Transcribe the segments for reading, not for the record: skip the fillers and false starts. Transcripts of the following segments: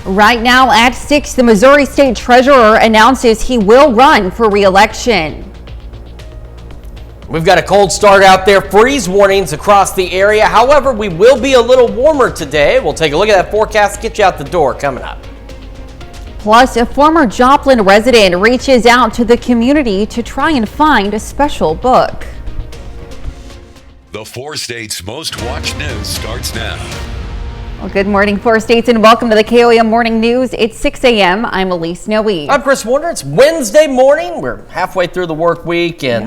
Right now at 6, the Missouri State Treasurer announces he will run for re-election. We've got a cold start out there, freeze warnings across the area. However, we will be a little warmer today. We'll take a look at that forecast, get you out the door coming up. Plus, a former Joplin resident reaches out to the community to try and find a special book. The 4 states' most watched news starts now. Well, good morning, 4 states, and welcome to the KOAM Morning News. It's 6 a.m. I'm Elise Noe. I'm Chris Warner. It's Wednesday morning. We're halfway through the work week, and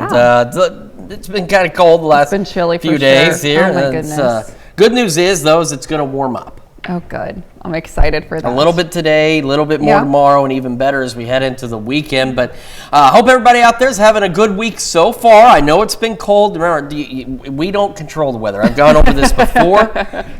it's been kind of cold the last few days here. Oh, my goodness. Good news is, though, is it's going to warm up. Oh, good. I'm excited for that. A little bit today, a little bit more tomorrow, and even better as we head into the weekend. But hope everybody out there is having a good week so far. I know it's been cold. Remember, we don't control the weather. I've gone over this before.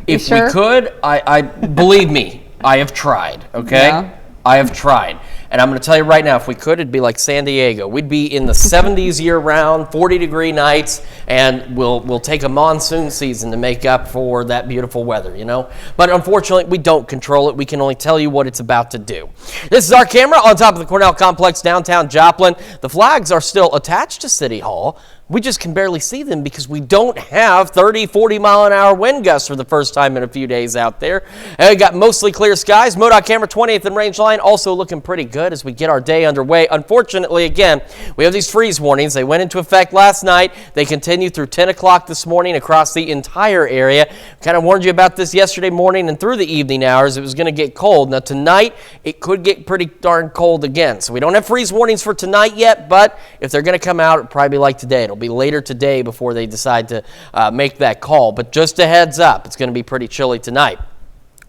If we could, I believe me, I have tried, okay? Yeah. I have tried. And I'm going to tell you right now, if we could, it'd be like San Diego. We'd be in the 70s year-round, 40-degree nights, and we'll take a monsoon season to make up for that beautiful weather, you know? But unfortunately, we don't control it. We can only tell you what it's about to do. This is our camera on top of the Cornell Complex, downtown Joplin. The flags are still attached to City Hall. We just can barely see them because we don't have 30, 40-mile-an-hour wind gusts for the first time in a few days out there. And we got mostly clear skies. MoDOT camera 20th and range line also looking pretty good as we get our day underway. Unfortunately, again, we have these freeze warnings. They went into effect last night. They continue through 10 o'clock this morning across the entire area. Kind of warned you about this yesterday morning and through the evening hours. It was going to get cold. Now, tonight, it could get pretty darn cold again. So we don't have freeze warnings for tonight yet, but if they're going to come out, it'll probably be like today. It'll be later today before they decide to make that call. But just a heads up, it's going to be pretty chilly tonight.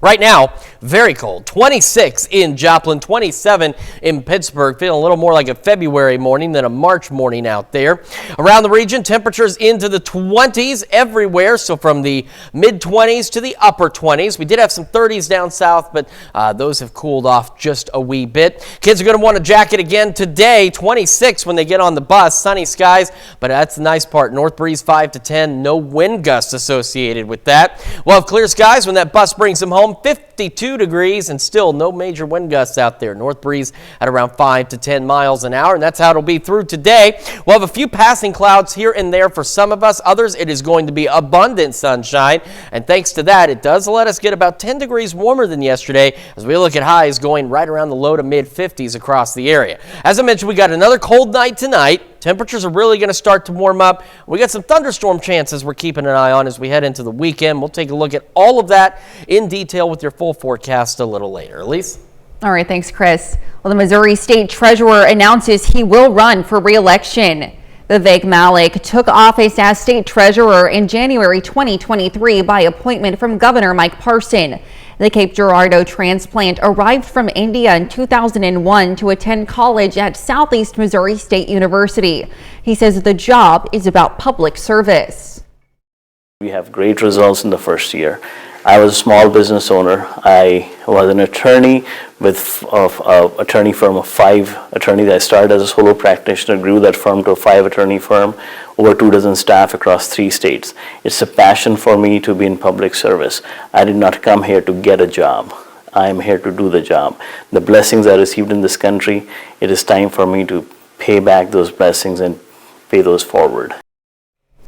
Right now, very cold. 26 in Joplin, 27 in Pittsburgh. Feeling a little more like a February morning than a March morning out there. Around the region, temperatures into the 20s everywhere. So from the mid-20s to the upper 20s. We did have some 30s down south, but those have cooled off just a wee bit. Kids are going to want a jacket again today. 26 when they get on the bus. Sunny skies, but that's the nice part. North breeze 5 to 10. No wind gusts associated with that. We'll have clear skies when that bus brings them home. 52 degrees and still no major wind gusts out there. North breeze at around 5 to 10 miles an hour, and that's how it'll be through today. We'll have a few passing clouds here and there for some of us. Others, it is going to be abundant sunshine, and thanks to that, it does let us get about 10 degrees warmer than yesterday as we look at highs going right around the low to mid 50s across the area. As I mentioned, we got another cold night tonight. Temperatures are really going to start to warm up. We got some thunderstorm chances we're keeping an eye on as we head into the weekend. We'll take a look at all of that in detail with your full forecast a little later. Elise? All right, thanks, Chris. Well, the Missouri State Treasurer announces he will run for re-election. Vivek Malik took office as state treasurer in January 2023 by appointment from Governor Mike Parson. The Cape Girardeau transplant arrived from India in 2001 to attend college at Southeast Missouri State University. He says the job is about public service. We have great results in the first year. I was a small business owner. I was an attorney with an attorney firm of 5 attorneys. I started as a solo practitioner, grew that firm to a 5-attorney firm, over 24 staff across 3 states. It's a passion for me to be in public service. I did not come here to get a job. I am here to do the job. The blessings I received in this country, it is time for me to pay back those blessings and pay those forward.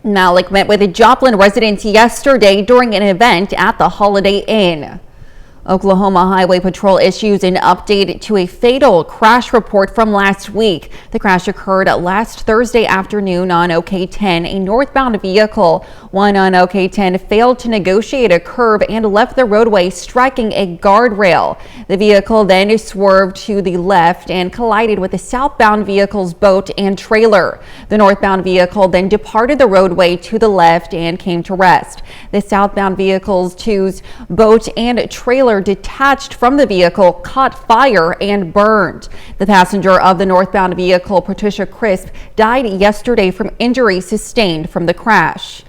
Malik met with the Joplin residents yesterday during an event at the Holiday Inn. Oklahoma Highway Patrol issues an update to a fatal crash report from last week. The crash occurred last Thursday afternoon on OK10. A northbound vehicle, one on OK10, failed to negotiate a curve and left the roadway, striking a guardrail. The vehicle then swerved to the left and collided with the southbound vehicle's boat and trailer. The northbound vehicle then departed the roadway to the left and came to rest. The southbound vehicle's boat and trailer detached from the vehicle, caught fire and burned. The passenger of the northbound vehicle, Patricia Crisp, died yesterday from injuries sustained from the crash.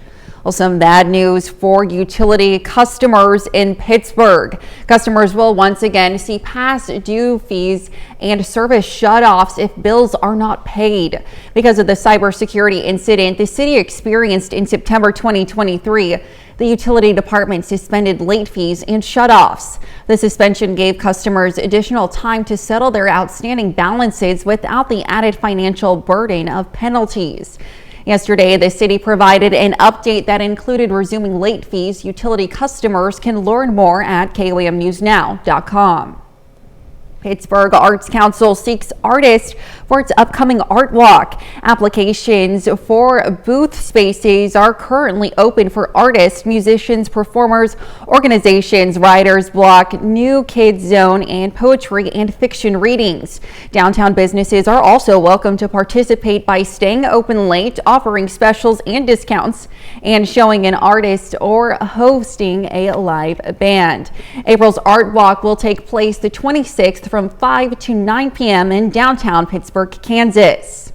Well, some bad news for utility customers in Pittsburgh. Customers will once again see past due fees and service shutoffs if bills are not paid. Because of the cybersecurity incident the city experienced in September 2023, the utility department suspended late fees and shutoffs. The suspension gave customers additional time to settle their outstanding balances without the added financial burden of penalties. Yesterday, the city provided an update that included resuming late fees. Utility customers can learn more at KOAMnewsnow.com. Pittsburgh Arts Council seeks artists for its upcoming art walk. Applications for booth spaces are currently open for artists, musicians, performers, organizations, writers block, new kids zone, and poetry and fiction readings. Downtown businesses are also welcome to participate by staying open late, offering specials and discounts, and showing an artist or hosting a live band. April's art walk will take place the 26th from 5 to 9 p.m. in downtown Pittsburgh, Kansas.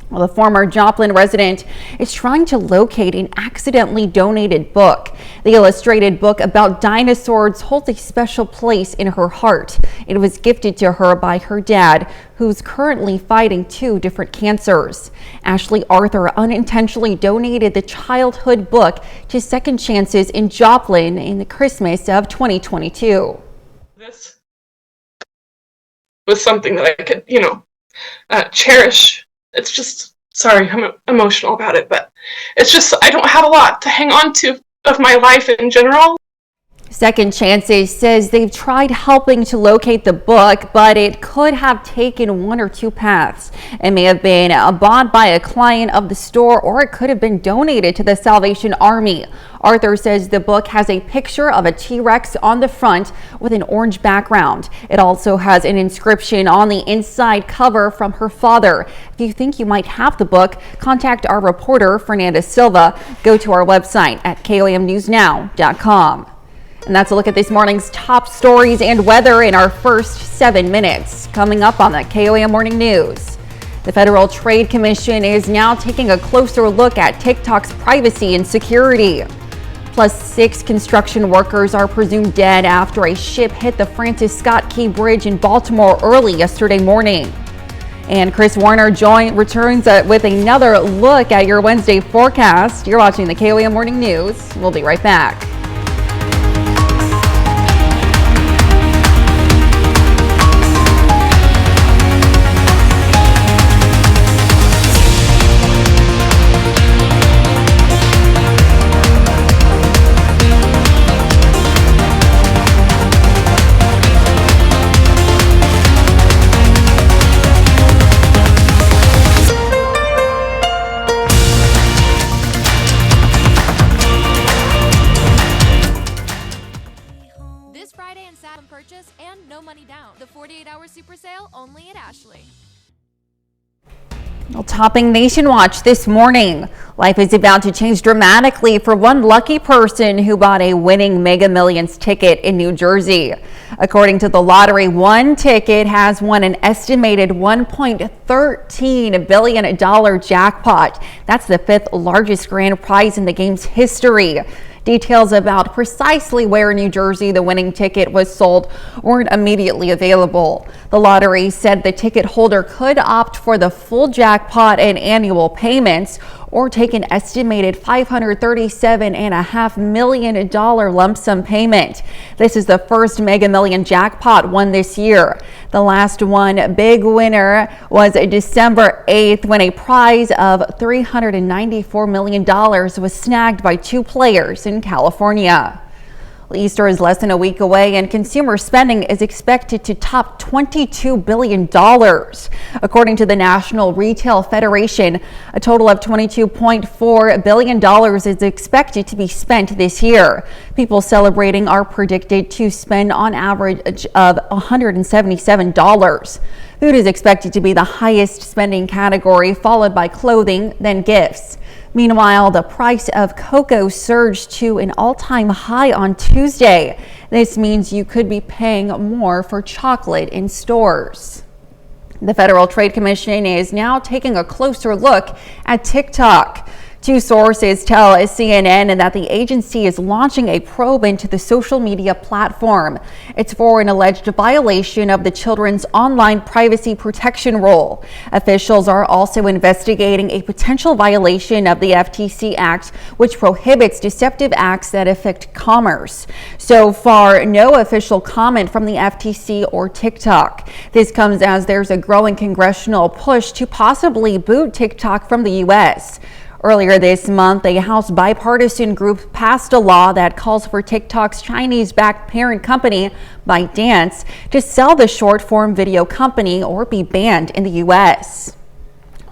Well, the former Joplin resident is trying to locate an accidentally donated book. The illustrated book about dinosaurs holds a special place in her heart. It was gifted to her by her dad, who's currently fighting 2 different cancers. Ashley Arthur unintentionally donated the childhood book to Second Chances in Joplin in the Christmas of 2022. This was something that I could, cherish. It's just, sorry, I'm emotional about it, but it's just, I don't have a lot to hang on to of my life in general. Second Chances says they've tried helping to locate the book, but it could have taken 1 or 2 paths. It may have been bought by a client of the store, or it could have been donated to the Salvation Army. Arthur says the book has a picture of a T-Rex on the front with an orange background. It also has an inscription on the inside cover from her father. If you think you might have the book, contact our reporter, Fernanda Silva. Go to our website at KOAMnewsnow.com. And that's a look at this morning's top stories and weather in our first 7 minutes. Coming up on the KOAM Morning News. The Federal Trade Commission is now taking a closer look at TikTok's privacy and security. Plus, 6 construction workers are presumed dead after a ship hit the Francis Scott Key Bridge in Baltimore early yesterday morning. And Chris Warner returns with another look at your Wednesday forecast. You're watching the KOAM Morning News. We'll be right back. Purchase and no money down. The 48-hour super sale only at Ashley. Well, topping Nation Watch this morning. Life is about to change dramatically for one lucky person who bought a winning Mega Millions ticket in New Jersey. According to the lottery, one ticket has won an estimated $1.13 billion jackpot. That's the 5th largest grand prize in the game's history. Details about precisely where in New Jersey the winning ticket was sold weren't immediately available. The lottery said the ticket holder could opt for the full jackpot and annual payments, or take an estimated $537.5 million lump sum payment. This is the first Mega Million jackpot won this year. The last one big winner was December 8th, when a prize of $394 million was snagged by 2 players in California. Easter is less than a week away, and consumer spending is expected to top $22 billion. According to the National Retail Federation, a total of $22.4 billion is expected to be spent this year. People celebrating are predicted to spend on average of $177. Food is expected to be the highest spending category, followed by clothing, then gifts. Meanwhile, the price of cocoa surged to an all-time high on Tuesday. This means you could be paying more for chocolate in stores. The Federal Trade Commission is now taking a closer look at TikTok. Two sources tell CNN that the agency is launching a probe into the social media platform. It's for an alleged violation of the children's online privacy protection rule. Officials are also investigating a potential violation of the FTC Act, which prohibits deceptive acts that affect commerce. So far, no official comment from the FTC or TikTok. This comes as there's a growing congressional push to possibly boot TikTok from the U.S. Earlier this month, a House bipartisan group passed a law that calls for TikTok's Chinese-backed parent company, ByteDance, to sell the short-form video company or be banned in the U.S.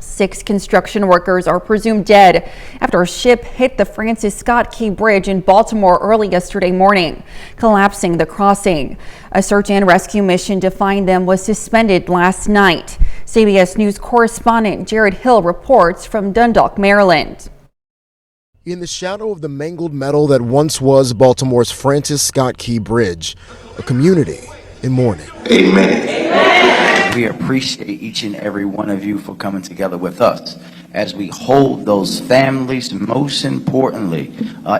6 construction workers are presumed dead after a ship hit the Francis Scott Key Bridge in Baltimore early yesterday morning, collapsing the crossing. A search and rescue mission to find them was suspended last night. CBS News correspondent Jared Hill reports from Dundalk, Maryland. In the shadow of the mangled metal that once was Baltimore's Francis Scott Key Bridge, a community in mourning. Amen. We appreciate each and every one of you for coming together with us as we hold those families, most importantly,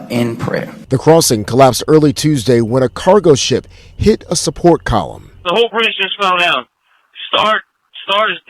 in prayer. The crossing collapsed early Tuesday when a cargo ship hit a support column. The whole bridge just fell down. Start,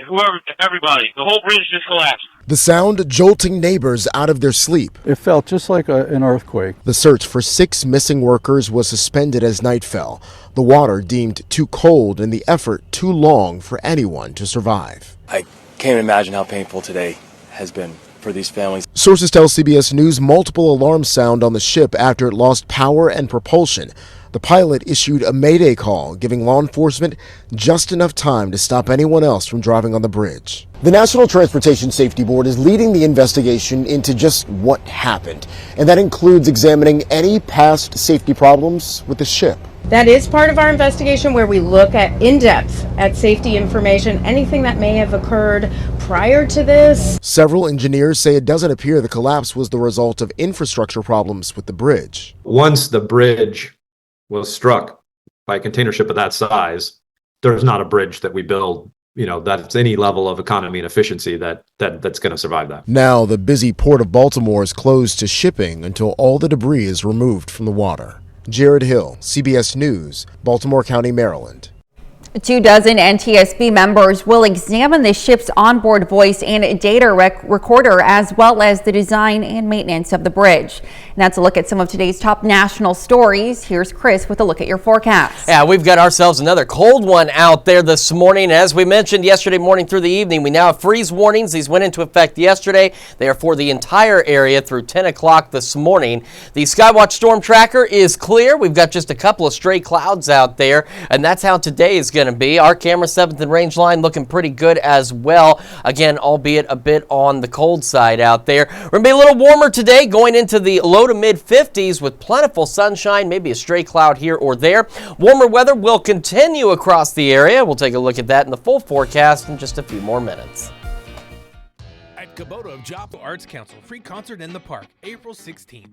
whoever, everybody. The whole bridge just collapsed. The sound jolting neighbors out of their sleep. It felt just like an earthquake. The search for 6 missing workers was suspended as night fell. The water deemed too cold and the effort too long for anyone to survive. I can't imagine how painful today has been for these families. Sources tell CBS News multiple alarms sound on the ship after it lost power and propulsion. The pilot issued a mayday call, giving law enforcement just enough time to stop anyone else from driving on the bridge. The National Transportation Safety Board is leading the investigation into just what happened, and that includes examining any past safety problems with the ship. That is part of our investigation, where we look at in-depth at safety information, anything that may have occurred prior to this. Several engineers say it doesn't appear the collapse was the result of infrastructure problems with the bridge. Once the bridge was struck by a container ship of that size, there's not a bridge that we build, that's any level of economy and efficiency that's going to survive that. Now the busy port of Baltimore is closed to shipping until all the debris is removed from the water. Jared Hill, CBS News, Baltimore County, Maryland. 24 NTSB members will examine the ship's onboard voice and data recorder, as well as the design and maintenance of the bridge. And that's a look at some of today's top national stories. Here's Chris with a look at your forecast. Yeah, we've got ourselves another cold one out there this morning. As we mentioned yesterday morning through the evening, we now have freeze warnings. These went into effect yesterday. They are for the entire area through 10 o'clock this morning. The Skywatch storm tracker is clear. We've got just a couple of stray clouds out there, and that's how today is going to be. Our camera 7th and range line looking pretty good as well. Again, albeit a bit on the cold side out there. We're going to be a little warmer today, going into the low to mid 50s with plentiful sunshine, maybe a stray cloud here or there. Warmer weather will continue across the area. We'll take a look at that in the full forecast in just a few more minutes. At Kubota of Joplin Arts Council, free concert in the park, April 16th.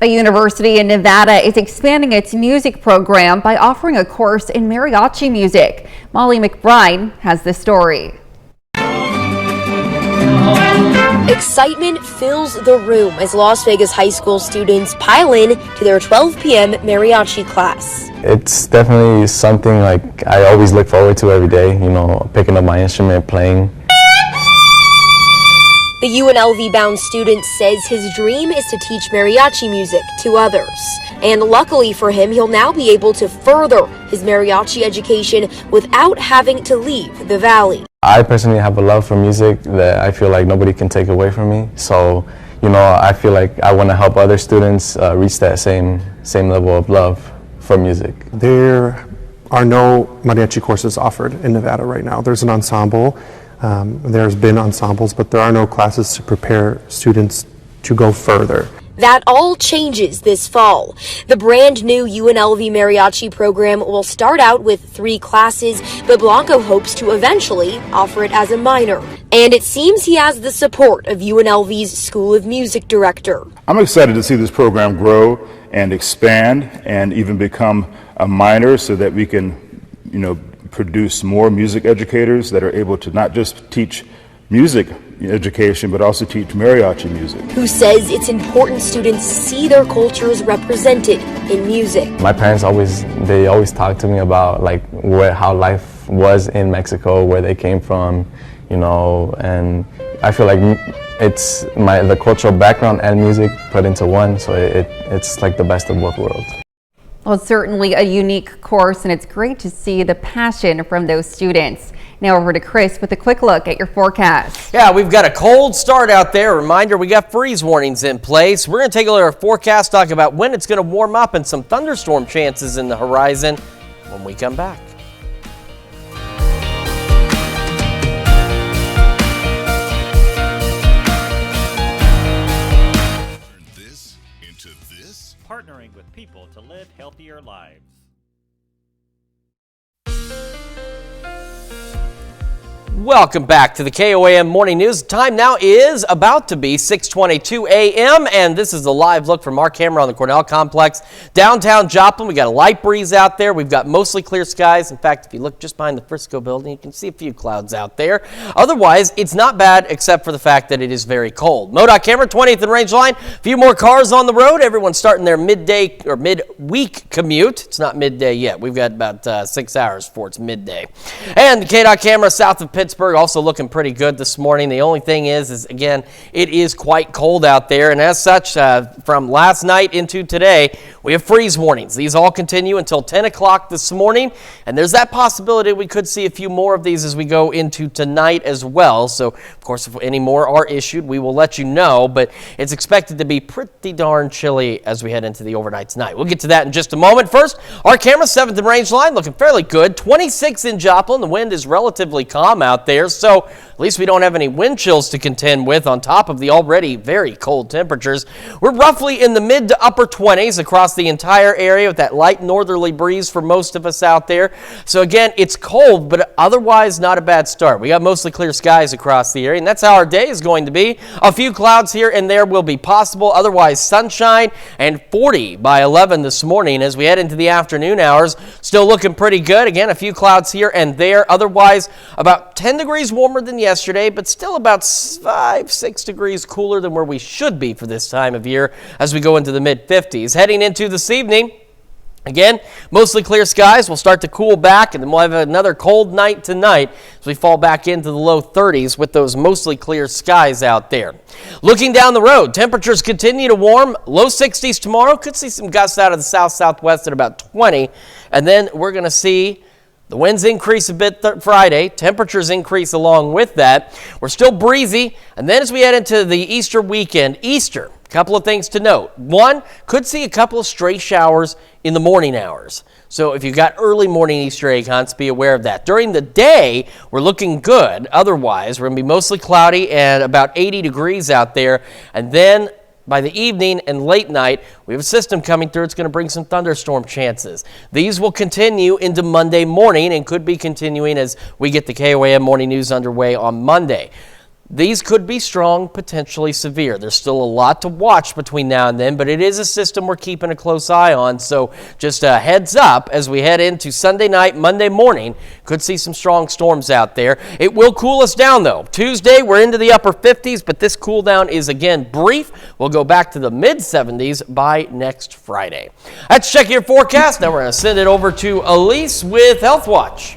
A university in Nevada is expanding its music program by offering a course in mariachi music. Molly McBride has the story. Excitement fills the room as Las Vegas high school students pile in to their 12 p.m. mariachi class. It's definitely something like I always look forward to every day, picking up my instrument, playing. The UNLV-bound student says his dream is to teach mariachi music to others. And luckily for him, he'll now be able to further his mariachi education without having to leave the Valley. I personally have a love for music that I feel like nobody can take away from me. So, I feel like I want to help other students reach that same level of love for music. There are no mariachi courses offered in Nevada right now. There's an ensemble. There's been ensembles, but there are no classes to prepare students to go further. That all changes this fall. The brand new UNLV mariachi program will start out with 3 classes, but Blanco hopes to eventually offer it as a minor. And it seems he has the support of UNLV's School of Music director. I'm excited to see this program grow and expand and even become a minor so that we can, produce more music educators that are able to not just teach music education, but also teach mariachi music. Who says it's important students see their cultures represented in music. My parents always talk to me about like how life was in Mexico, where they came from, you know, and I feel like it's the cultural background and music put into one, so it's like the best of both worlds. Well, it's certainly a unique course, and it's great to see the passion from those students. Now over to Chris with a quick look at your forecast. Yeah, we've got a cold start out there. Reminder, we got freeze warnings in place. We're going to take a look at our forecast, talk about when it's going to warm up and some thunderstorm chances in the horizon when we come back. Partnering with people to live healthier lives. Welcome back to the KOAM Morning News. Time now is about to be 6:22 a.m. and this is a live look from our camera on the Cornell Complex. Downtown Joplin, we got a light breeze out there. We've got mostly clear skies. In fact, if you look just behind the Frisco building, you can see a few clouds out there. Otherwise, it's not bad except for the fact that it is very cold. MoDOT camera, 20th and Range Line. A few more cars on the road. Everyone's starting their midday or midweek commute. It's not midday yet. We've got about 6 hours before it's midday. And the KDOT camera south of Pittsburgh also looking pretty good this morning. The only thing is again, it is quite cold out there, and as such, from last night into today, we have freeze warnings. These all continue until 10 o'clock this morning, and there's that possibility we could see a few more of these as we go into tonight as well. So, of course, if any more are issued, we will let you know, but it's expected to be pretty darn chilly as we head into the overnight tonight. We'll get to that in just a moment. First, our camera, 7th and Range Line, looking fairly good. 26 in Joplin. The wind is relatively calm out there, so at least we don't have any wind chills to contend with on top of the already very cold temperatures. We're roughly in the mid to upper 20s across the entire area with that light northerly breeze for most of us out there. So again, it's cold, but otherwise not a bad start. We got mostly clear skies across the area, and that's how our day is going to be. A few clouds here and there will be possible, otherwise sunshine, and 40 by 11 this morning as we head into the afternoon hours. Still looking pretty good. Again, a few clouds here and there, otherwise about 10 degrees warmer than yesterday, but still about 5-6 degrees cooler than where we should be for this time of year as we go into the mid-50s. Heading into this evening, again, mostly clear skies. We'll start to cool back, and then we'll have another cold night tonight as we fall back into the low 30s with those mostly clear skies out there. Looking down the road, temperatures continue to warm. Low 60s tomorrow. Could see some gusts out of the south-southwest at about 20, and then we're going to see the winds increase a bit Friday. Temperatures increase along with that. We're still breezy. And then as we head into the Easter weekend, a couple of things to note. One, could see a couple of stray showers in the morning hours. So if you've got early morning Easter egg hunts, be aware of that. During the day, we're looking good. Otherwise, we're going to be mostly cloudy and about 80 degrees out there. And then by the evening and late night, we have a system coming through. It's going to bring some thunderstorm chances. These will continue into Monday morning and could be continuing as we get the KOAM Morning News underway on Monday. These could be strong, potentially severe. There's still a lot to watch between now and then, but it is a system we're keeping a close eye on. So just a heads up as we head into Sunday night, Monday morning, could see some strong storms out there. It will cool us down though. Tuesday, we're into the upper 50s, but this cool down is again brief. We'll go back to the mid 70s by next Friday. Let's check your forecast. Now we're going to send it over to Elise with Health Watch.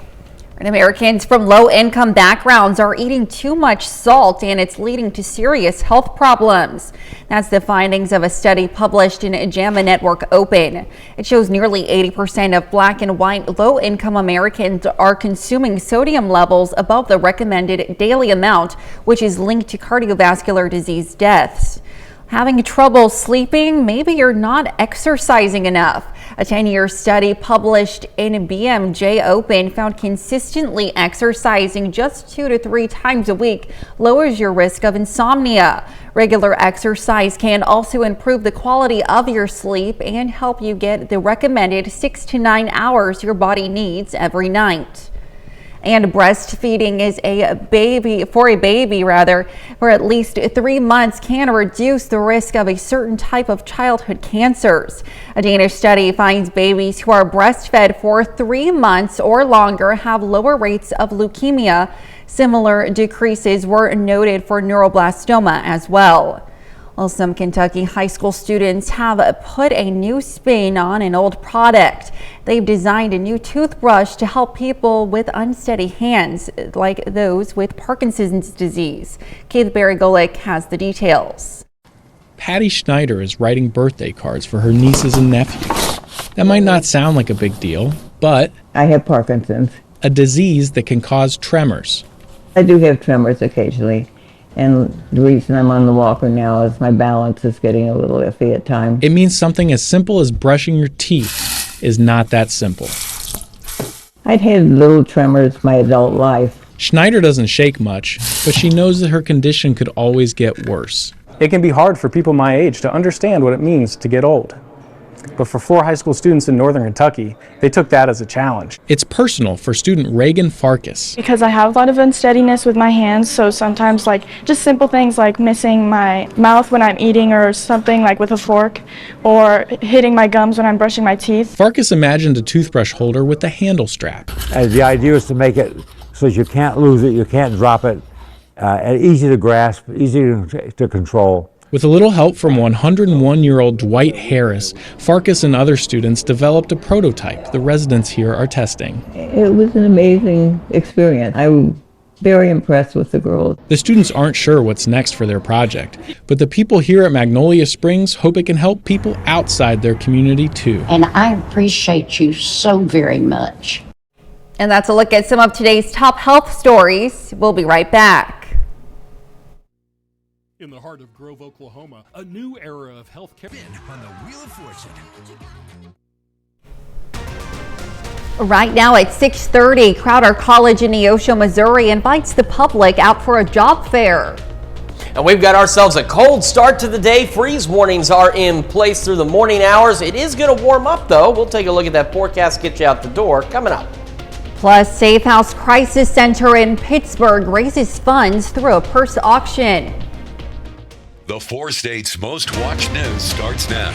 And Americans from low-income backgrounds are eating too much salt, and it's leading to serious health problems. That's the findings of a study published in JAMA Network Open. It shows nearly 80% of black and white low-income Americans are consuming sodium levels above the recommended daily amount, which is linked to cardiovascular disease deaths. Having trouble sleeping? Maybe you're not exercising enough. A 10-year study published in BMJ Open found consistently exercising just 2 to 3 times a week lowers your risk of insomnia. Regular exercise can also improve the quality of your sleep and help you get the recommended 6 to 9 hours your body needs every night. And breastfeeding is for a baby for at least 3 months can reduce the risk of a certain type of childhood cancers. A Danish study finds babies who are breastfed for 3 months or longer have lower rates of leukemia, Similar decreases were noted for neuroblastoma as well. Well, some Kentucky high school students have put a new spin on an old product. They've designed a new toothbrush to help people with unsteady hands, like those with Parkinson's disease. Keith Barry-Golick has the details. Patty Schneider is writing birthday cards for her nieces and nephews. That might not sound like a big deal, but I have Parkinson's. A disease that can cause tremors. I do have tremors occasionally. And the reason I'm on the walker now is my balance is getting a little iffy at times. It means something as simple as brushing your teeth is not that simple. I'd had little tremors my adult life. Schneider doesn't shake much, but she knows that her condition could always get worse. It can be hard for people my age to understand what it means to get old. But for 4 high school students in northern Kentucky, they took that as a challenge. It's personal for student Reagan Farkas. Because I have a lot of unsteadiness with my hands, so sometimes just simple things like missing my mouth when I'm eating or something like with a fork, or hitting my gums when I'm brushing my teeth. Farkas imagined a toothbrush holder with a handle strap. The idea is to make it so that you can't lose it, you can't drop it, easy to grasp, easy to control. With a little help from 101-year-old Dwight Harris, Farkas and other students developed a prototype the residents here are testing. It was an amazing experience. I was very impressed with the girls. The students aren't sure what's next for their project, but the people here at Magnolia Springs hope it can help people outside their community too. And I appreciate you so very much. And that's a look at some of today's top health stories. We'll be right back. In the heart of Grove, Oklahoma, a new era of healthcare on the Wheel of Fortune. Right now at 6:30, Crowder College in Neosho, Missouri invites the public out for a job fair. And we've got ourselves a cold start to the day. Freeze warnings are in place through the morning hours. It is going to warm up though. We'll take a look at that forecast, get you out the door coming up. Plus, Safe House Crisis Center in Pittsburgh raises funds through a purse auction. The 4 states' most watched news starts now.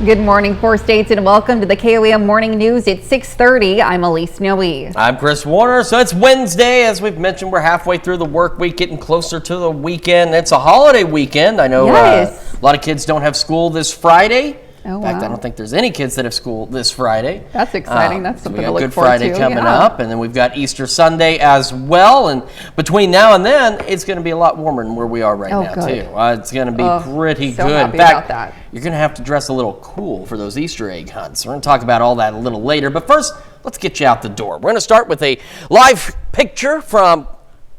Good morning, 4 states, and welcome to the KOAM Morning News at 6:30. I'm Elise Noe. I'm Chris Warner. So it's Wednesday. As we've mentioned, we're halfway through the work week, getting closer to the weekend. It's a holiday weekend. I know a lot of kids don't have school this Friday. Oh, in fact, wow. I don't think there's any kids that have school this Friday. That's exciting. That's something we got to look Good forward Friday to. coming up, and then we've got Easter Sunday as well. And between now and then, it's going to be a lot warmer than where we are right now, good. too. It's going to be pretty so good. Happy In fact, about that. you're going to have to dress a little cool for those Easter egg hunts. We're going to talk about all that a little later. But first, let's get you out the door. We're going to start with a live picture from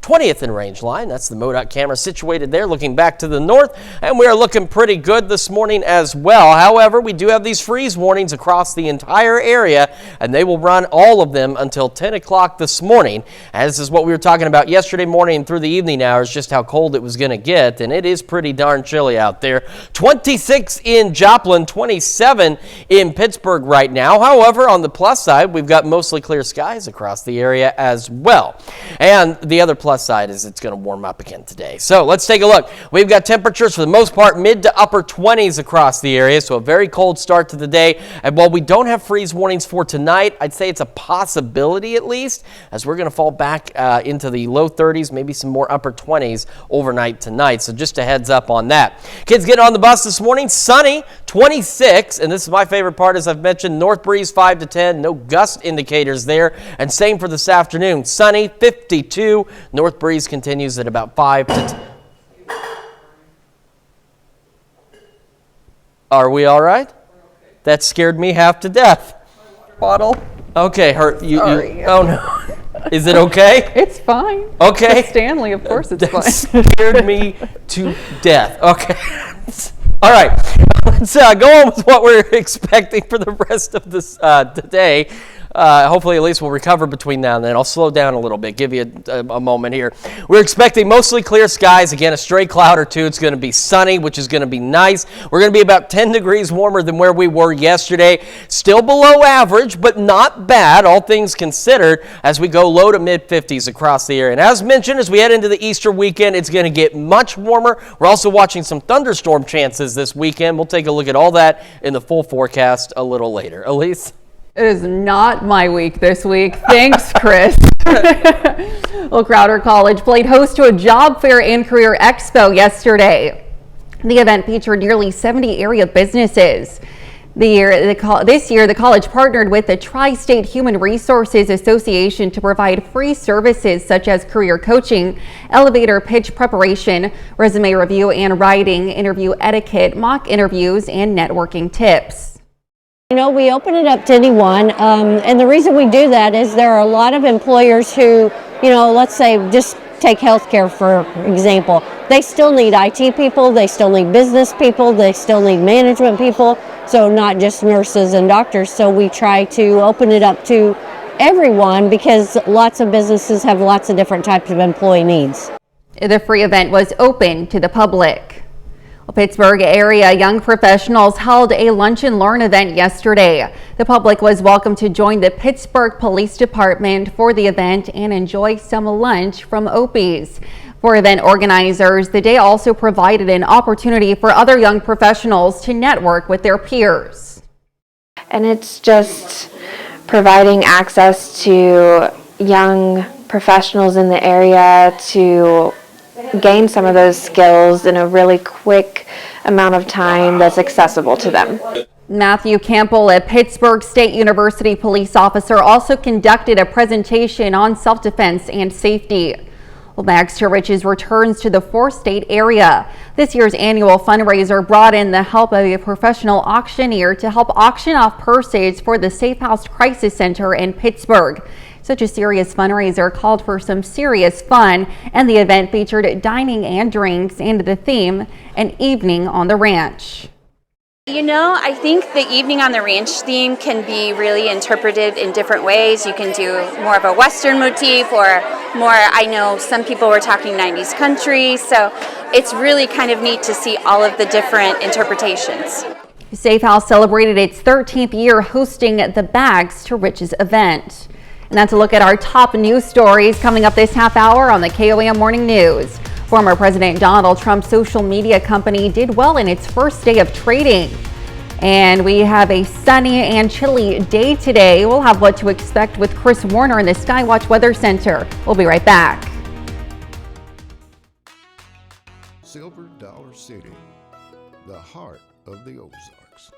20th and Range Line. That's the MoDOT camera situated there looking back to the north, and we are looking pretty good this morning as well. However, we do have these freeze warnings across the entire area, and they will run all of them until 10 o'clock this morning. And this is what we were talking about yesterday morning and through the evening hours, just how cold it was going to get, and it is pretty darn chilly out there. 26 in Joplin, 27 in Pittsburgh right now. However, on the plus side, we've got mostly clear skies across the area as well. And the other plus side is it's going to warm up again today. So let's take a look. We've got temperatures for the most part mid to upper 20s across the area, so a very cold start to the day. And while we don't have freeze warnings for tonight, I'd say it's a possibility at least, as we're going to fall back into the low 30s, maybe some more upper 20s overnight tonight. So just a heads up on that. Kids getting on the bus this morning, sunny, 26, and this is my favorite part, as I've mentioned, north breeze 5 to 10, no gust indicators there. And same for this afternoon, sunny, 52, north breeze continues at about 5 to 10. Are we all right? That scared me half to death. Bottle. Okay, Sorry. Oh no. Is it okay? It's fine. Okay. It's Stanley, of course it's That fine. scared me to death. Okay. All right. Let's go on with what we're expecting for the rest of this today. Hopefully, at least we'll recover between now and then. I'll slow down a little bit, give you a moment here. We're expecting mostly clear skies. Again, a stray cloud or two. It's going to be sunny, which is going to be nice. We're going to be about 10 degrees warmer than where we were yesterday. Still below average, but not bad, all things considered, as we go low to mid-50s across the area. And as mentioned, as we head into the Easter weekend, it's going to get much warmer. We're also watching some thunderstorm chances this weekend. We'll take a look at all that in the full forecast a little later. Elise? It is not my week this week. Thanks, Chris. Well, Crowder College played host to a job fair and career expo yesterday. The event featured nearly 70 area businesses. This year, the college partnered with the Tri-State Human Resources Association to provide free services such as career coaching, elevator pitch preparation, resume review and writing, interview etiquette, mock interviews, and networking tips. You know, we open it up to anyone, and the reason we do that is there are a lot of employers who, you know, let's say just take healthcare for example. They still need IT people, they still need business people, they still need management people, so not just nurses and doctors. So we try to open it up to everyone because lots of businesses have lots of different types of employee needs. The free event was open to the public. Pittsburgh area young professionals held a lunch and learn event yesterday. The public was welcome to join the Pittsburgh Police Department for the event and enjoy some lunch from Opie's. For event organizers, the day also provided an opportunity for other young professionals to network with their peers. And it's just providing access to young professionals in the area to gain some of those skills in a really quick amount of time that's accessible to them. Matthew Campbell, a Pittsburgh State University police officer, also conducted a presentation on self-defense and safety. Well, Bags to Riches returns to the four-state area. This year's annual fundraiser brought in the help of a professional auctioneer to help auction off purses for the Safe House Crisis Center in Pittsburgh. Such a serious fundraiser called for some serious fun, and the event featured dining and drinks, and the theme, an evening on the ranch. You know, I think the evening on the ranch theme can be really interpreted in different ways. You can do more of a Western motif or more, I know some people were talking 90s country, so it's really kind of neat to see all of the different interpretations. Safe House celebrated its 13th year hosting the Bags to Riches event. And that's a look at our top news stories coming up this half hour on the KOAM Morning News. Former President Donald Trump's social media company did well in its first day of trading. And we have a sunny and chilly day today. We'll have what to expect with Chris Warner in the Skywatch Weather Center. We'll be right back. Silver Dollar City, the heart of the Ozarks.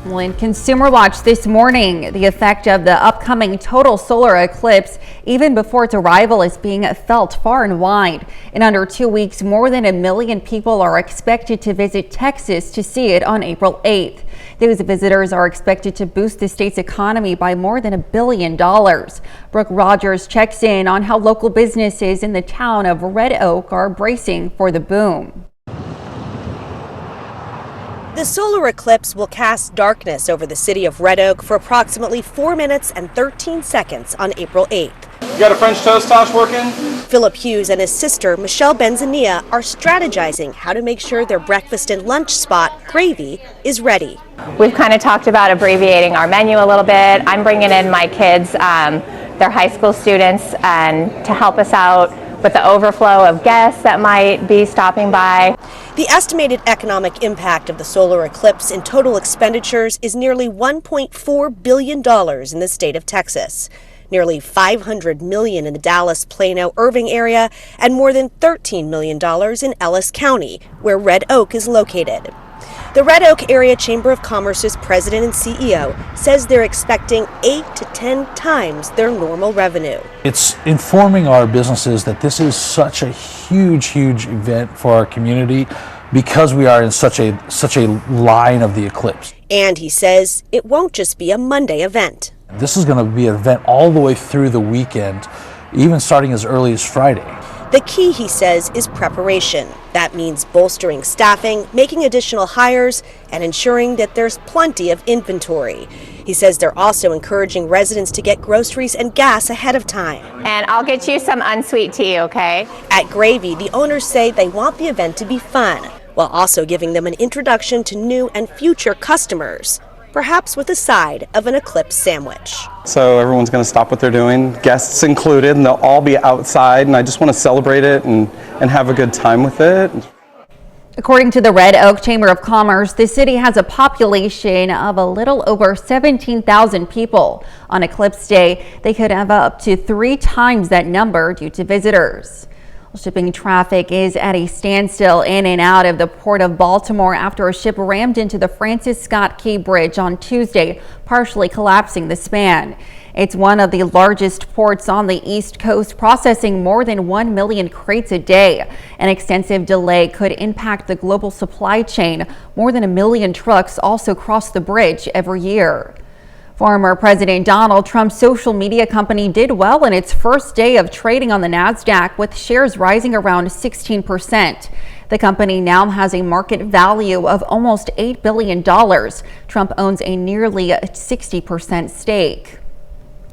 Well, in Consumer Watch this morning, the effect of the upcoming total solar eclipse, even before its arrival, is being felt far and wide. In under 2 weeks, more than 1 million people are expected to visit Texas to see it on April 8th. Those visitors are expected to boost the state's economy by more than $1 billion. Brooke Rogers checks in on how local businesses in the town of Red Oak are bracing for the boom. The solar eclipse will cast darkness over the city of Red Oak for approximately 4 minutes and 13 seconds on April 8th. You got a French toast tosh working? Philip Hughes and his sister, Michelle Benzania, are strategizing how to make sure their breakfast and lunch spot, Gravy, is ready. We've kind of talked about abbreviating our menu a little bit. I'm bringing in my kids, they're high school students, and to help us out with the overflow of guests that might be stopping by. The estimated economic impact of the solar eclipse in total expenditures is nearly $1.4 billion in the state of Texas, nearly $500 million in the Dallas, Plano, Irving area, and more than $13 million in Ellis County, where Red Oak is located. The Red Oak Area Chamber of Commerce's president and CEO says they're expecting 8 to 10 times their normal revenue. It's informing our businesses that this is such a huge event for our community because we are in such a line of the eclipse. And he says it won't just be a Monday event. This is going to be an event all the way through the weekend, even starting as early as Friday. The key, he says, is preparation. That means bolstering staffing, making additional hires, and ensuring that there's plenty of inventory. He says they're also encouraging residents to get groceries and gas ahead of time. And I'll get you some unsweet tea, okay? At Gravy, the owners say they want the event to be fun, while also giving them an introduction to new and future customers, perhaps with a side of an eclipse sandwich. So everyone's going to stop what they're doing, guests included, and they'll all be outside, and I just want to celebrate it and have a good time with it. According to the Red Oak Chamber of Commerce, the city has a population of a little over 17,000 people. On Eclipse Day, they could have up to 3 times that number due to visitors. Shipping traffic is at a standstill in and out of the Port of Baltimore after a ship rammed into the Francis Scott Key Bridge on Tuesday, partially collapsing the span. It's one of the largest ports on the East Coast, processing more than 1 million crates a day. An extensive delay could impact the global supply chain. More than 1 million trucks also cross the bridge every year. Former President Donald Trump's social media company did well in its first day of trading on the Nasdaq, with shares rising around 16%. The company now has a market value of almost $8 billion. Trump owns a nearly 60% stake.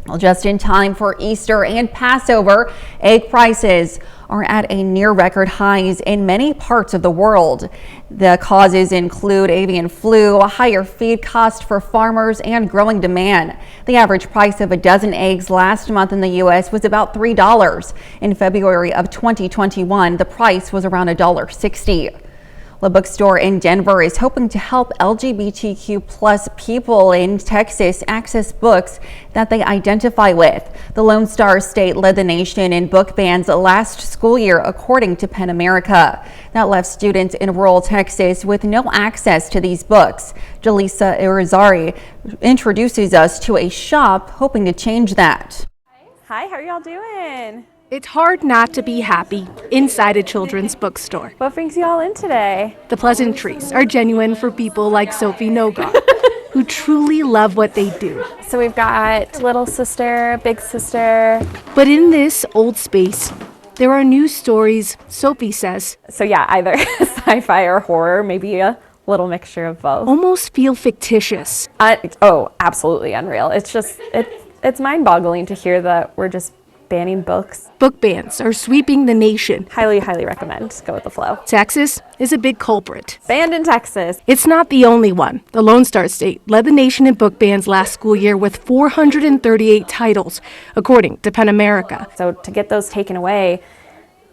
Well, just in time for Easter and Passover, egg prices are at a near record highs in many parts of the world. The causes include avian flu, a higher feed cost for farmers, and growing demand. The average price of a dozen eggs last month in the U.S. was about $3. In February of 2021, the price was around $1.60. The bookstore in Denver is hoping to help LGBTQ plus people in Texas access books that they identify with. The Lone Star State led the nation in book bans last school year, according to PEN America. That left students in rural Texas with no access to these books. Jaleesa Irizarry introduces us to a shop hoping to change that. Hi, how are y'all doing? It's hard not to be happy inside a children's bookstore. What brings you all in today? The pleasantries are genuine for people like Sophie Nogar, who truly love what they do. So we've got little sister, big sister. But in this old space, there are new stories, Sophie says. So yeah, either sci-fi or horror, maybe a little mixture of both. Almost feel fictitious. Oh, absolutely unreal. It's just, it's mind-boggling to hear that we're just banning books. Book bans are sweeping the nation. Highly, highly recommend. Go with the flow. Texas is a big culprit. Banned in Texas. It's not the only one. The Lone Star State led the nation in book bans last school year with 438 titles, according to PEN America. So to get those taken away,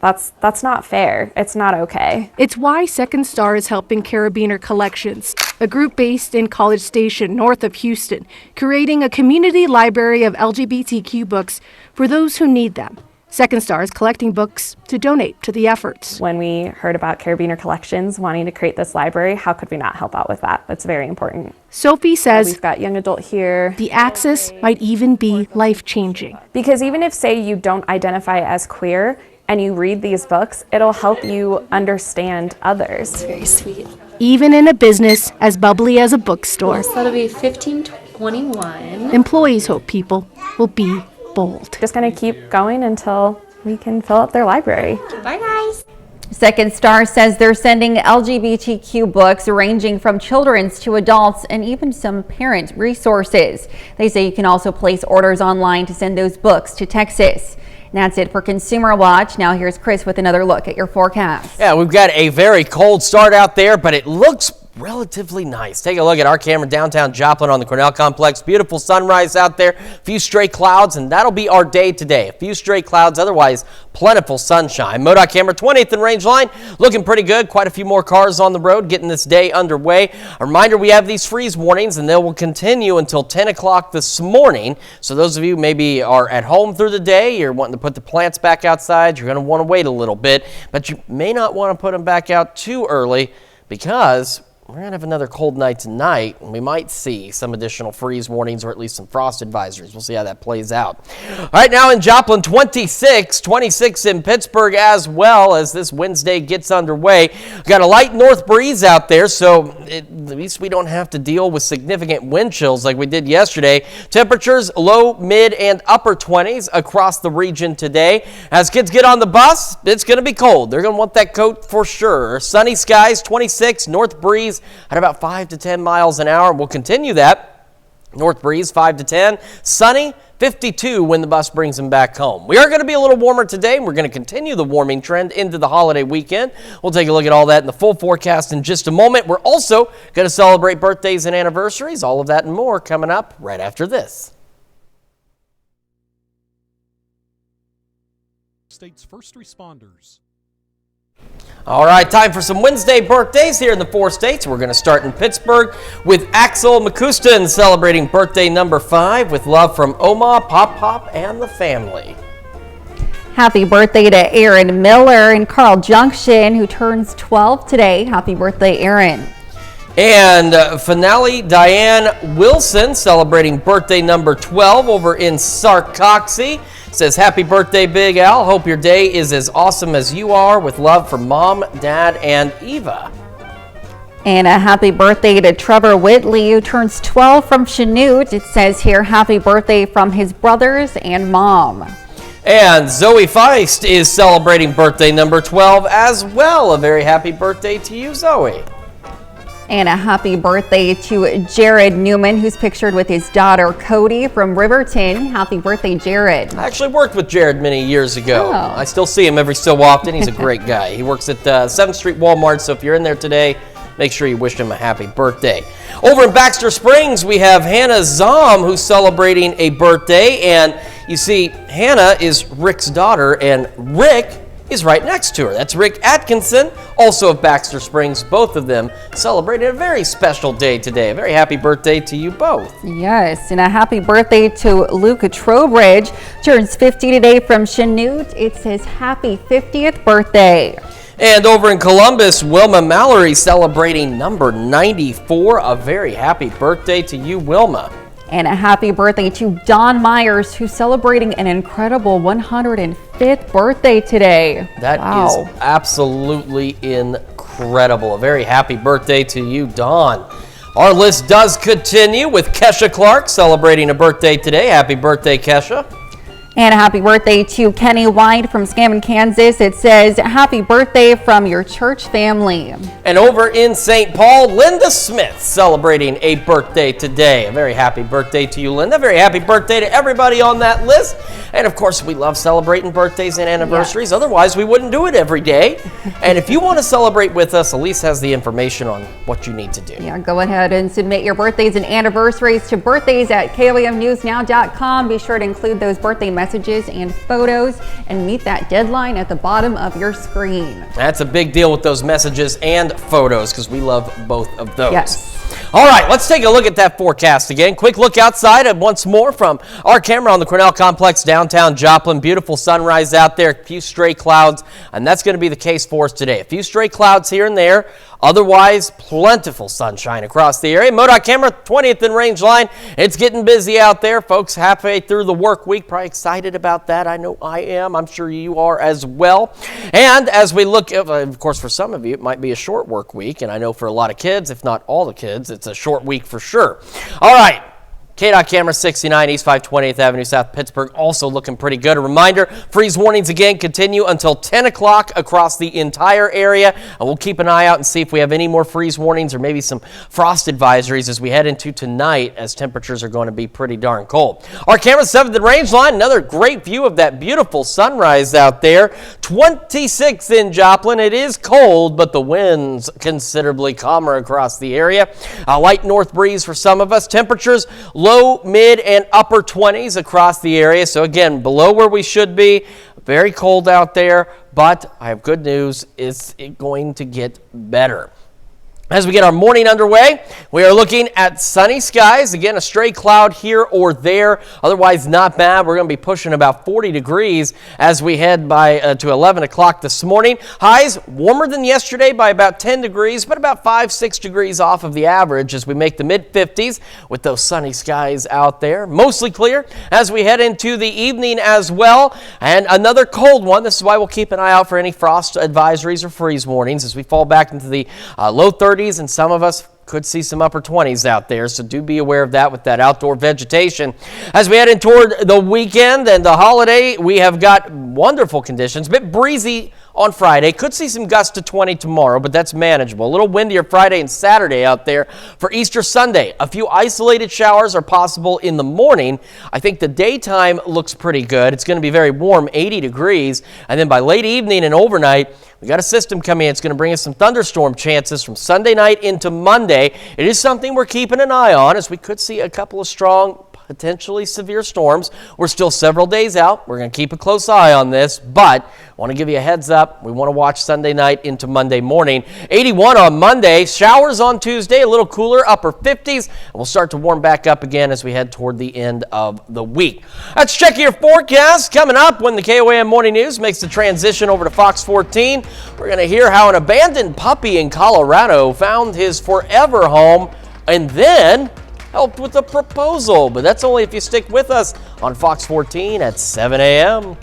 that's not fair. It's not okay. It's why Second Star is helping Carabiner Collections, a group based in College Station, north of Houston, creating a community library of LGBTQ books for those who need them. Second Star is collecting books to donate to the efforts. When we heard about Carabiner Collections wanting to create this library, how could we not help out with that? That's very important. Sophie says we've got young adult here. The access might even be life-changing. Because even if, say, you don't identify as queer and you read these books, it'll help you understand others. It's very sweet. Even in a business as bubbly as a bookstore. So that'll be $15.21. Employees hope people will be bold. Just gonna keep going until we can fill up their library. Bye, guys. Second Star says they're sending LGBTQ books ranging from children's to adults and even some parent resources. They say you can also place orders online to send those books to Texas. And that's it for Consumer Watch. Now here's Chris with another look at your forecast. Yeah, we've got a very cold start out there, but it looks relatively nice. Take a look at our camera downtown Joplin on the Cornell Complex. Beautiful sunrise out there, a few stray clouds, and that'll be our day today. A few stray clouds, otherwise plentiful sunshine. MoDOT camera 20th and range line looking pretty good. Quite a few more cars on the road getting this day underway. A reminder, we have these freeze warnings and they will continue until 10 o'clock this morning. So those of you maybe are at home through the day, you're wanting to put the plants back outside, you're going to want to wait a little bit, but you may not want to put them back out too early because we're going to have another cold night tonight, and we might see some additional freeze warnings or at least some frost advisories. We'll see how that plays out. All right, now in Joplin, 26 in Pittsburgh as well as this Wednesday gets underway. We've got a light north breeze out there, so at least we don't have to deal with significant wind chills like we did yesterday. Temperatures low, mid, and upper 20s across the region today. As kids get on the bus, it's going to be cold. They're going to want that coat for sure. Sunny skies, 26, north breeze at about 5 to 10 miles an hour. We'll continue that. North breeze 5 to 10. Sunny 52 when the bus brings them back home. We are going to be a little warmer today, and we're going to continue the warming trend into the holiday weekend. We'll take a look at all that in the full forecast in just a moment. We're also going to celebrate birthdays and anniversaries. All of that and more coming up right after this. State's first responders. All right, time for some Wednesday birthdays here in the 4 states. We're going to start in Pittsburgh with Axel McCuston celebrating birthday number 5 with love from Oma, Pop, and the family. Happy birthday to Aaron Miller in Carl Junction, who turns 12 today. Happy birthday, Aaron. And finale, Diane Wilson celebrating birthday number 12 over in Sarcoxie. Says, happy birthday, Big Al. Hope your day is as awesome as you are. With love from Mom, Dad, and Eva. And a happy birthday to Trevor Whitley, who turns 12 from Chanute. It says here, happy birthday from his brothers and mom. And Zoe Feist is celebrating birthday number 12 as well. A very happy birthday to you, Zoe. And a happy birthday to Jared Newman, who's pictured with his daughter Cody from Riverton. Happy birthday, Jared. I actually worked with Jared many years ago. Oh. I still see him every so often. He's a great guy. He works at 7th Street Walmart, so if you're in there today, make sure you wish him a happy birthday. Over in Baxter Springs, we have Hannah Zom, who's celebrating a birthday. And you see, Hannah is Rick's daughter, and Rick is right next to her. That's Rick Atkinson, also of Baxter Springs. Both of them celebrating a very special day today. A very happy birthday to you both. Yes, and a happy birthday to Luke Trowbridge. Turns 50 today from Chanute. It says happy 50th birthday. And over in Columbus, Wilma Mallory celebrating number 94. A very happy birthday to you, Wilma. And a happy birthday to Don Myers, who's celebrating an incredible 105th birthday today. That is absolutely incredible. A very happy birthday to you, Don. Our list does continue with Kesha Clark celebrating a birthday today. Happy birthday, Kesha. And a happy birthday to Kenny White from Scammon, Kansas. It says, happy birthday from your church family. And over in St. Paul, Linda Smith celebrating a birthday today. A very happy birthday to you, Linda. Very happy birthday to everybody on that list. And of course, we love celebrating birthdays and anniversaries. Yes. Otherwise, we wouldn't do it every day. And if you want to celebrate with us, Elise has the information on what you need to do. Yeah, go ahead and submit your birthdays and anniversaries to birthdays@KOAMnewsnow.com. Be sure to include those birthday messages and photos and meet that deadline at the bottom of your screen. That's a big deal with those messages and photos because we love both of those. Yes. All right, let's take a look at that forecast again. Quick look outside and once more from our camera on the Cornell Complex, downtown Joplin. Beautiful sunrise out there, a few stray clouds, and that's going to be the case for us today. A few stray clouds here and there. Otherwise, plentiful sunshine across the area. MoDOT camera, 20th and Range Line. It's getting busy out there. Folks halfway through the work week, probably excited about that. I know I am. I'm sure you are as well. And as we look, of course, for some of you, it might be a short work week. And I know for a lot of kids, if not all the kids, it's a short week for sure. All right. KDOT camera 69 East 520th Avenue South Pittsburgh, also looking pretty good. A reminder, freeze warnings again continue until 10 o'clock across the entire area. And we'll keep an eye out and see if we have any more freeze warnings or maybe some frost advisories as we head into tonight, as temperatures are going to be pretty darn cold. Our camera 7th and Range Line, another great view of that beautiful sunrise out there. 26 in Joplin. It is cold, but the wind's considerably calmer across the area. A light north breeze for some of us. Temperatures low, mid, and upper 20s across the area. So again, below where we should be. Very cold out there, but I have good news. It's going to get better. As we get our morning underway, we are looking at sunny skies. Again, a stray cloud here or there. Otherwise, not bad. We're going to be pushing about 40 degrees as we head to 11 o'clock this morning. Highs warmer than yesterday by about 10 degrees, but about 5-6 degrees off of the average as we make the mid-50s with those sunny skies out there. Mostly clear as we head into the evening as well. And another cold one. This is why we'll keep an eye out for any frost advisories or freeze warnings as we fall back into the low 30s. And some of us could see some upper 20s out there, so do be aware of that with that outdoor vegetation. As we head in toward the weekend and the holiday, we have got wonderful conditions. A bit breezy on Friday. Could see some gusts to 20 tomorrow, but that's manageable. A little windier Friday and Saturday out there. For Easter Sunday, a few isolated showers are possible in the morning. I think the daytime looks pretty good. It's going to be very warm, 80 degrees. And then by late evening and overnight, we got a system coming in. It's going to bring us some thunderstorm chances from Sunday night into Monday. It is something we're keeping an eye on, as we could see a couple of strong potentially severe storms. We're still several days out. We're going to keep a close eye on this, but I want to give you a heads up. We want to watch Sunday night into Monday morning. 81 on Monday, showers on Tuesday, a little cooler, upper 50s, and we'll start to warm back up again as we head toward the end of the week. Let's check your forecast. Coming up when the KOAM Morning News makes the transition over to Fox 14, we're going to hear how an abandoned puppy in Colorado found his forever home and then helped with a proposal. But that's only if you stick with us on Fox 14 at 7 a.m.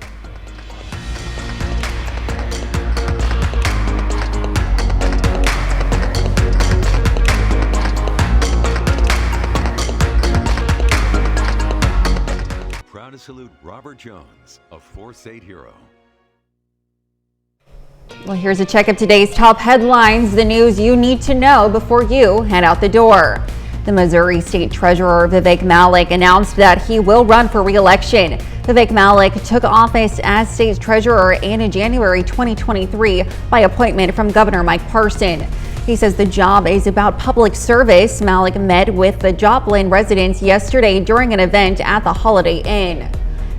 Proud to salute Robert Jones, a four-state hero. Well, here's a check of today's top headlines, the news you need to know before you head out the door. The Missouri State Treasurer Vivek Malik announced that he will run for re-election. Vivek Malik took office as state treasurer in January 2023 by appointment from Governor Mike Parson. He says the job is about public service. Malik met with the Joplin residents yesterday during an event at the Holiday Inn.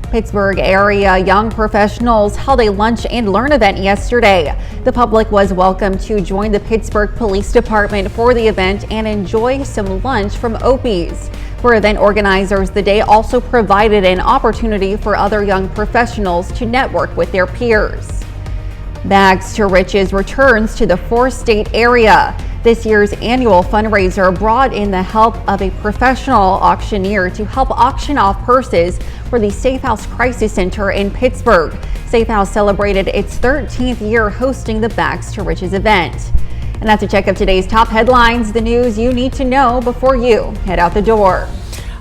Pittsburgh area young professionals held a lunch and learn event yesterday. The public was welcome to join the Pittsburgh Police Department for the event and enjoy some lunch from Opie's. For event organizers, the day also provided an opportunity for other young professionals to network with their peers. Bags to Riches returns to the four-state area. This year's annual fundraiser brought in the help of a professional auctioneer to help auction off purses for the Safe House Crisis Center in Pittsburgh. Safe House celebrated its 13th year hosting the Bags to Riches event. And that's a check of today's top headlines, the news you need to know before you head out the door.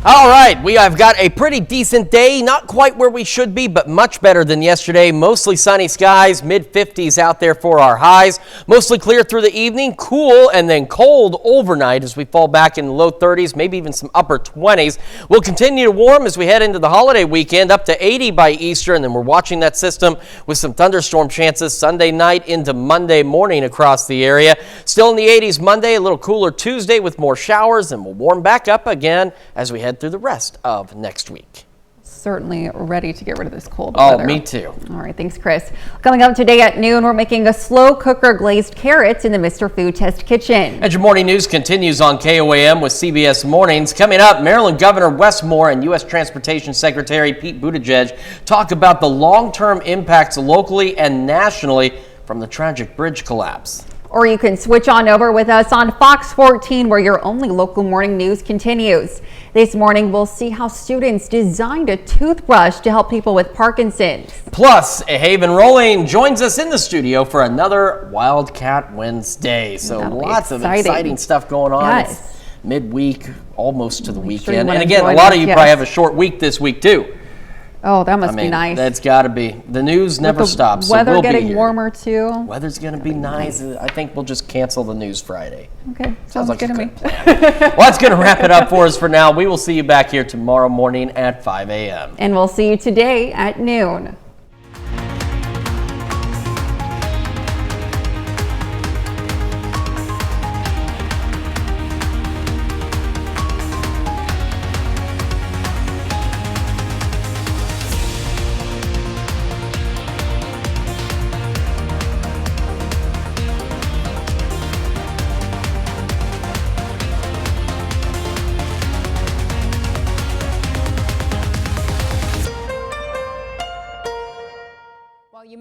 All right, we have got a pretty decent day, not quite where we should be, but much better than yesterday. Mostly sunny skies, mid-50s out there for our highs. Mostly clear through the evening, cool and then cold overnight as we fall back in the low 30s, maybe even some upper 20s. We'll continue to warm as we head into the holiday weekend, up to 80 by Easter, and then we're watching that system with some thunderstorm chances Sunday night into Monday morning across the area. Still in the 80s Monday, a little cooler Tuesday with more showers, and we'll warm back up again as we head through the rest of next week. Certainly ready to get rid of this cold weather. Oh, me too. All right, thanks, Chris. Coming up today at noon, we're making a slow cooker glazed carrots in the Mr. Food Test kitchen. And your morning news continues on KOAM with CBS Mornings. Coming up, Maryland Governor Wes Moore and U.S. Transportation Secretary Pete Buttigieg talk about the long-term impacts locally and nationally from the tragic bridge collapse. Or you can switch on over with us on Fox 14, where your only local morning news continues. This morning, we'll see how students designed a toothbrush to help people with Parkinson's. Plus, Haven Rolling joins us in the studio for another Wildcat Wednesday. So lots of exciting stuff going on. Yes. It's midweek, almost to the Sure weekend. And again, a lot of you probably have a short week this week, too. Oh, that must be nice. That's got to be. The news never stops. Weather So we'll getting be here. warmer too. Weather's going to be nice. I think we'll just cancel the news Friday. Okay, Sounds like good a to me. good plan. Well, that's going to wrap it up for us for now. We will see you back here tomorrow morning at 5 a.m. And we'll see you today at noon.